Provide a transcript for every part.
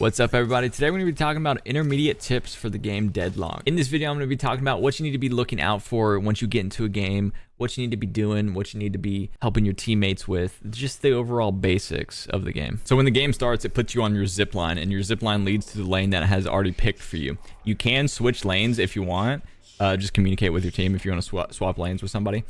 What's up, everybody? Today we're going to be talking about intermediate tips for the game Deadlock. In this video, I'm going to be talking about what you need to be looking out for once you get into a game, what you need to be doing, what you need to be helping your teammates with, just the overall basics of the game. So when the game starts, it puts you on your zip line, and your zip line leads to the lane that it has already picked for you. You can switch lanes if you want. Just communicate with your team if you want to swap lanes with somebody.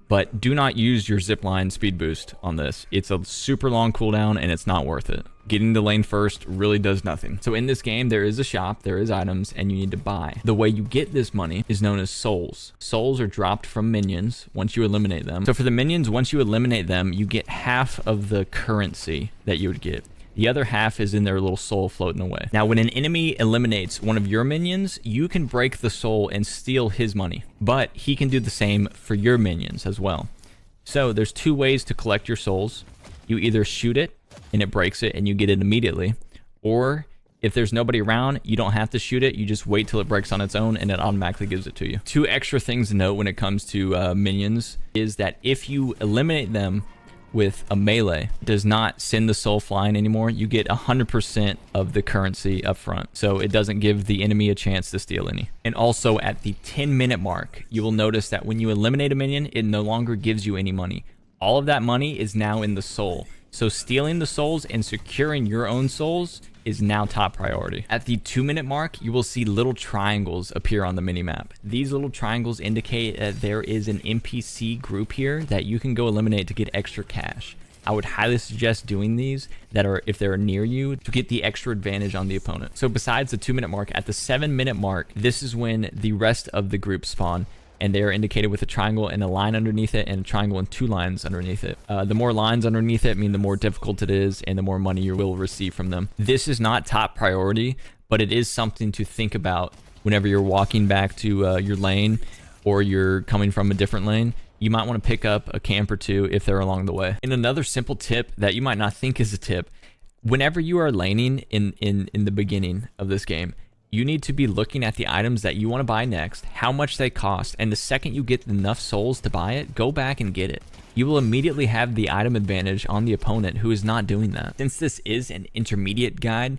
But do not use your zipline speed boost on this. It's a super long cooldown and it's not worth it. Getting the lane first really does nothing. So in this game, there is a shop, there is items, and you need to buy. The way you get this money is known as souls. Souls are dropped from minions once you eliminate them. So for the minions, once you eliminate them, you get half of the currency that you would get. The other half is in their little soul floating away. Now, when an enemy eliminates one of your minions, you can break the soul and steal his money, but he can do the same for your minions as well. So there's two ways to collect your souls. You either shoot it and it breaks it and you get it immediately, or if there's nobody around, you don't have to shoot it. You just wait till it breaks on its own and it automatically gives it to you. Two extra things to note when it comes to minions is that if you eliminate them with a melee, does not send the soul flying anymore. You get 100% of the currency up front, so it doesn't give the enemy a chance to steal any. And also at the 10-minute mark, you will notice that when you eliminate a minion, it no longer gives you any money. All of that money is now in the soul. So stealing the souls and securing your own souls is now top priority. At the 2-minute mark, you will see little triangles appear on the minimap. These little triangles indicate that there is an NPC group here that you can go eliminate to get extra cash. I would highly suggest doing these if they're near you to get the extra advantage on the opponent. So besides the 2-minute mark, at the 7-minute mark, this is when the rest of the group spawn, and they are indicated with a triangle and a line underneath it and a triangle and 2 lines underneath it. The more lines underneath it mean the more difficult it is and the more money you will receive from them. This is not top priority, but it is something to think about whenever you're walking back to your lane or you're coming from a different lane. You might want to pick up a camp or two if they're along the way. And another simple tip that you might not think is a tip, whenever you are laning in the beginning of this game, you need to be looking at the items that you want to buy next, how much they cost, and the second you get enough souls to buy it, go back and get it. You will immediately have the item advantage on the opponent who is not doing that. Since this is an intermediate guide,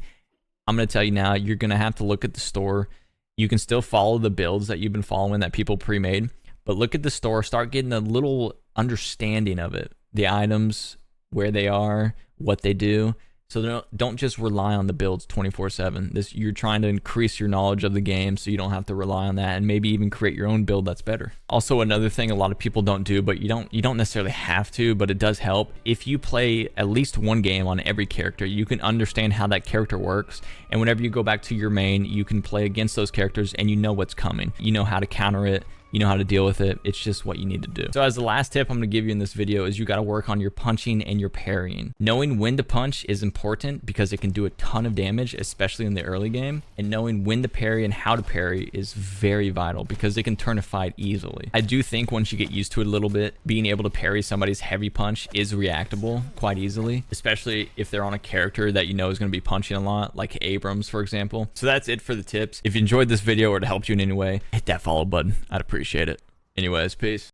I'm going to tell you now, you're going to have to look at the store. You can still follow the builds that you've been following that people pre-made, but look at the store, start getting a little understanding of it. The items, where they are, what they do. So don't just rely on the builds 24/7. You're trying to increase your knowledge of the game so you don't have to rely on that, and maybe even create your own build that's better. Also, another thing a lot of people don't do, but you don't necessarily have to, but it does help. If you play at least one game on every character, you can understand how that character works, and whenever you go back to your main, you can play against those characters and you know what's coming. You know how to counter it. You know how to deal with it. It's just what you need to do. So as the last tip I'm going to give you in this video is you got to work on your punching and your parrying. Knowing when to punch is important because it can do a ton of damage, especially in the early game. And knowing when to parry and how to parry is very vital because it can turn a fight easily. I do think once you get used to it a little bit, being able to parry somebody's heavy punch is reactable quite easily, especially if they're on a character that you know is going to be punching a lot, like Abrams, for example. So that's it for the tips. If you enjoyed this video or it helped you in any way, hit that follow button. I'd appreciate it. Anyways, peace.